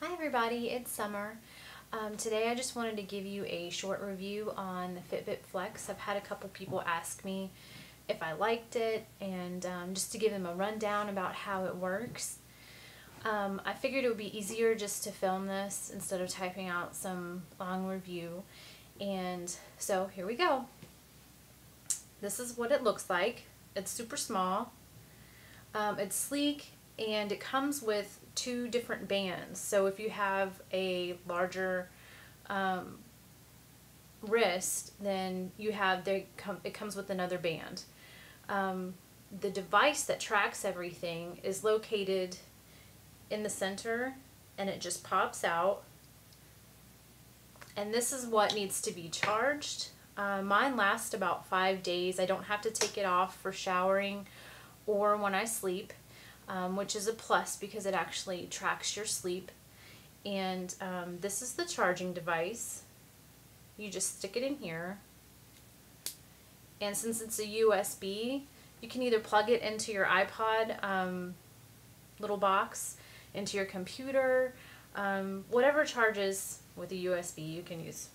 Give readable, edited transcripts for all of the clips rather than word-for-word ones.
Hi everybody, it's Summer. Today I just wanted to give you a short review on the Fitbit Flex. I've had a couple people ask me if I liked it and just to give them a rundown about how it works. I figured it would be easier just to film this instead of typing out some long review. And so here we go. This is what it looks like. It's super small. It's sleek and it comes with two different bands. So if you have a larger wrist, then it comes with another band. The device that tracks everything is located in the center and it just pops out. And this is what needs to be charged. Mine lasts about 5 days. I don't have to take it off for showering or when I sleep. Which is a plus because it actually tracks your sleep. And this is the charging device. You just stick it in here. And since it's a USB, you can either plug it into your iPod little box, into your computer, whatever charges with a USB you can use.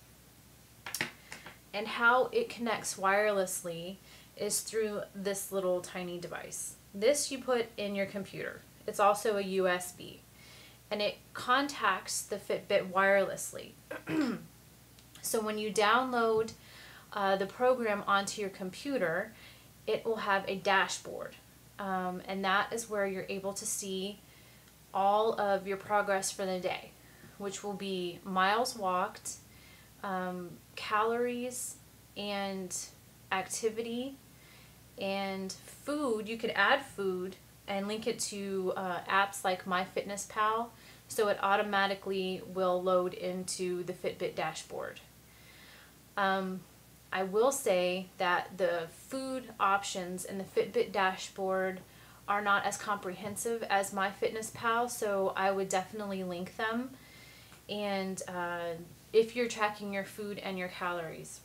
And how it connects wirelessly is through this little tiny device. This you put in your computer. It's also a USB. And it contacts the Fitbit wirelessly. So when you download the program onto your computer, it will have a dashboard. And that is where you're able to see all of your progress for the day, which will be miles walked, calories, and activity, and food. You could add food and link it to apps like MyFitnessPal, so it automatically will load into the Fitbit dashboard. I will say that the food options in the Fitbit dashboard are not as comprehensive as MyFitnessPal, so I would definitely link them. And if you're tracking your food and your calories.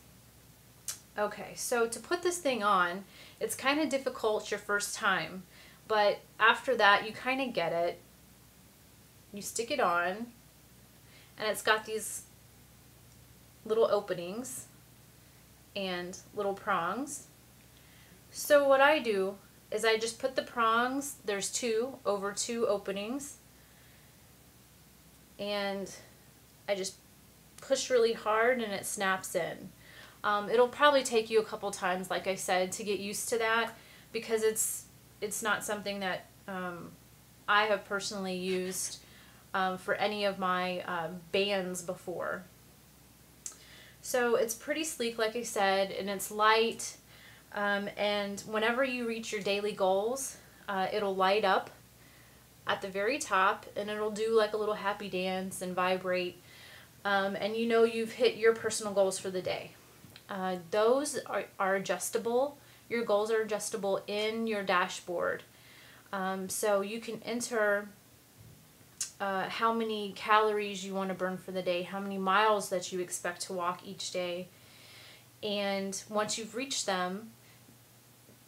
Okay, so to put this thing on, it's kind of difficult your first time, but after that you kind of get it. You stick it on, and it's got these little openings and little prongs. So what I do is I just put the prongs, there's two, over two openings, and I just push really hard and it snaps in. It'll probably take you a couple times, like I said, to get used to that, because it's not something that I have personally used for any of my bands before. So it's pretty sleek, like I said, and it's light, and whenever you reach your daily goals, it'll light up at the very top, and it'll do like a little happy dance and vibrate, and you know you've hit your personal goals for the day. Those are adjustable. Your goals are adjustable in your dashboard. So you can enter how many calories you want to burn for the day, how many miles that you expect to walk each day. And once you've reached them,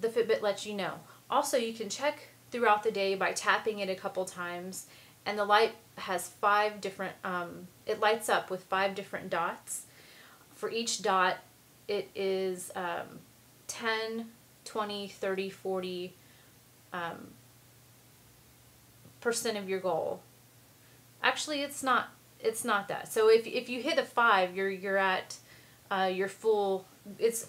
the Fitbit lets you know. Also, you can check throughout the day by tapping it a couple times, and the light has 5 different, it lights up with 5 different dots. For each dot, it is 10, 20, 30, 40 percent of your goal. Actually, it's not that. So if you hit a 5, you're at your full. It's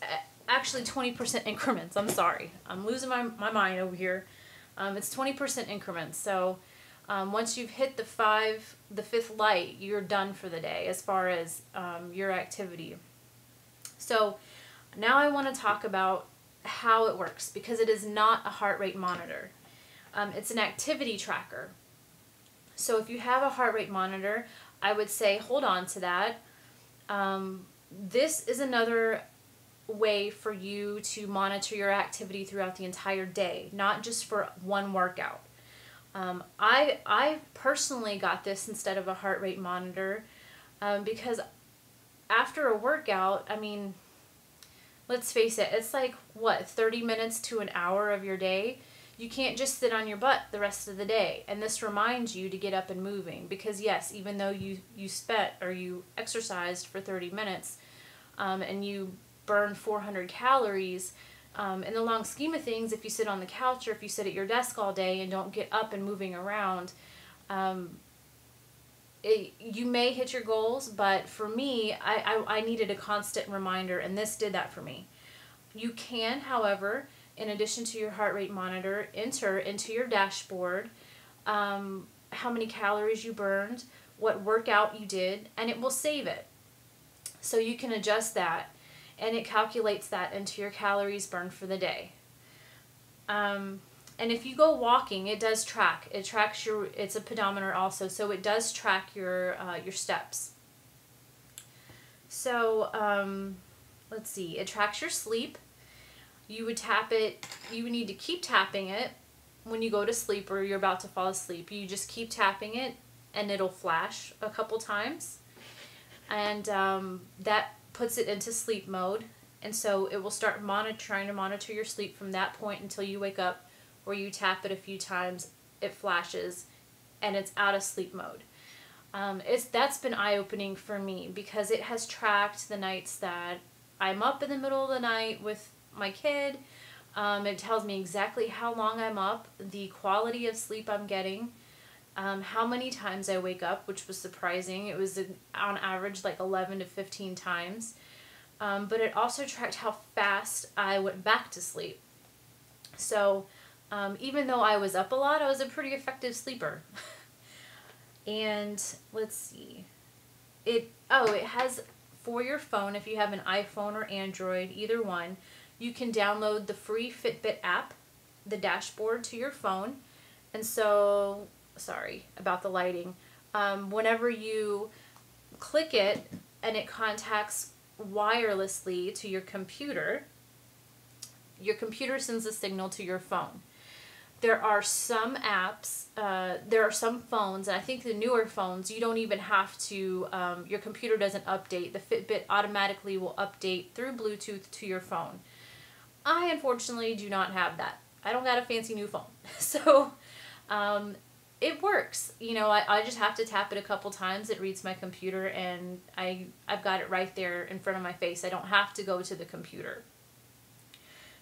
actually 20% increments. I'm sorry, I'm losing my mind over here. It's 20% increments. So once you've hit the 5th light, you're done for the day as far as your activity. So now I want to talk about how it works, because it is not a heart rate monitor. It's an activity tracker. So if you have a heart rate monitor, I would say hold on to that. This is another way for you to monitor your activity throughout the entire day, not just for one workout. I personally got this instead of a heart rate monitor because after a workout, I mean, let's face it, it's like, what, 30 minutes to an hour of your day? You can't just sit on your butt the rest of the day. And this reminds you to get up and moving, because yes, even though you spent or you exercised for 30 minutes and you burn 400 calories, in the long scheme of things, if you sit on the couch or if you sit at your desk all day and don't get up and moving around, you may hit your goals, but for me, I needed a constant reminder, and this did that for me. You can, however, in addition to your heart rate monitor, enter into your dashboard how many calories you burned, what workout you did, and it will save it. So you can adjust that, and it calculates that into your calories burned for the day. And if you go walking, it does track. It tracks it's a pedometer also, so it does track your steps. So let's see, it tracks your sleep. You would tap it, you would need to keep tapping it when you go to sleep or you're about to fall asleep. You just keep tapping it and it'll flash a couple times. And that puts it into sleep mode. And so it will start trying to monitor your sleep from that point until you wake up, where you tap it a few times, it flashes, and it's out of sleep mode. That's been eye-opening for me, because it has tracked the nights that I'm up in the middle of the night with my kid. It tells me exactly how long I'm up, the quality of sleep I'm getting, how many times I wake up, which was surprising. It was on average like 11 to 15 times. But it also tracked how fast I went back to sleep. So even though I was up a lot, I was a pretty effective sleeper. And let's see. It has, for your phone, if you have an iPhone or Android, either one, you can download the free Fitbit app, the dashboard, to your phone. And so, sorry about the lighting. Whenever you click it and it contacts wirelessly to your computer sends a signal to your phone. There are some apps, there are some phones, and I think the newer phones, you don't even have to, your computer doesn't update. The Fitbit automatically will update through Bluetooth to your phone. I unfortunately do not have that. I don't got a fancy new phone. So it works. You know, I just have to tap it a couple times. It reads my computer, and I've got it right there in front of my face. I don't have to go to the computer.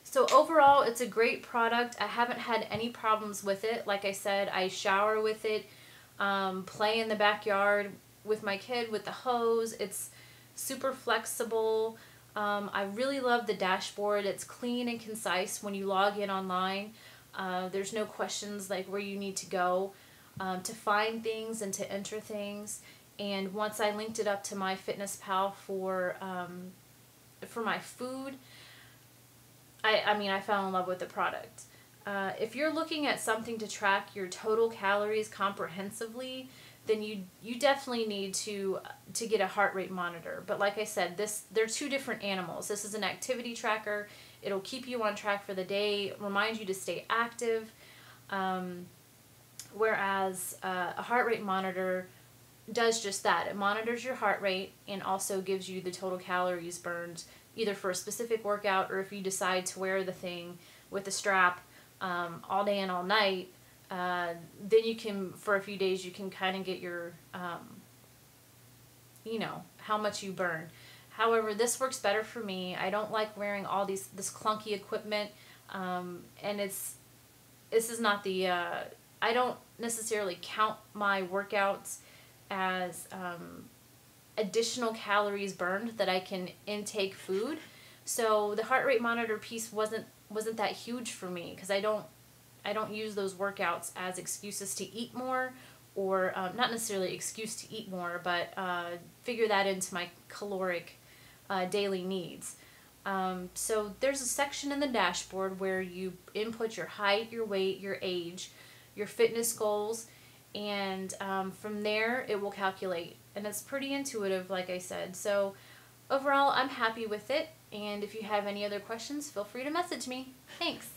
So overall, it's a great product. I haven't had any problems with it. Like I said, I shower with it, play in the backyard with my kid with the hose. It's super flexible. I really love the dashboard. It's clean and concise when you log in online. There's no questions like where you need to go to find things and to enter things. And once I linked it up to MyFitnessPal for my food, I fell in love with the product. If you're looking at something to track your total calories comprehensively, then you definitely need to get a heart rate monitor. But like I said, they're two different animals. This is an activity tracker. It'll keep you on track for the day, remind you to stay active, whereas a heart rate monitor does just that. It monitors your heart rate and also gives you the total calories burned, either for a specific workout, or if you decide to wear the thing with a strap all day and all night, then you can, for a few days, you can kind of get your, how much you burn. However, this works better for me. I don't like wearing all this clunky equipment, and this is not the, I don't necessarily count my workouts as additional calories burned that I can intake food. So the heart rate monitor piece wasn't that huge for me, because I don't use those workouts as excuses to eat more, or not necessarily excuse to eat more, but figure that into my caloric daily needs. So there's a section in the dashboard where you input your height, your weight, your age, your fitness goals, and from there it will calculate. And it's pretty intuitive, like I said. So overall, I'm happy with it. And if you have any other questions, feel free to message me. Thanks.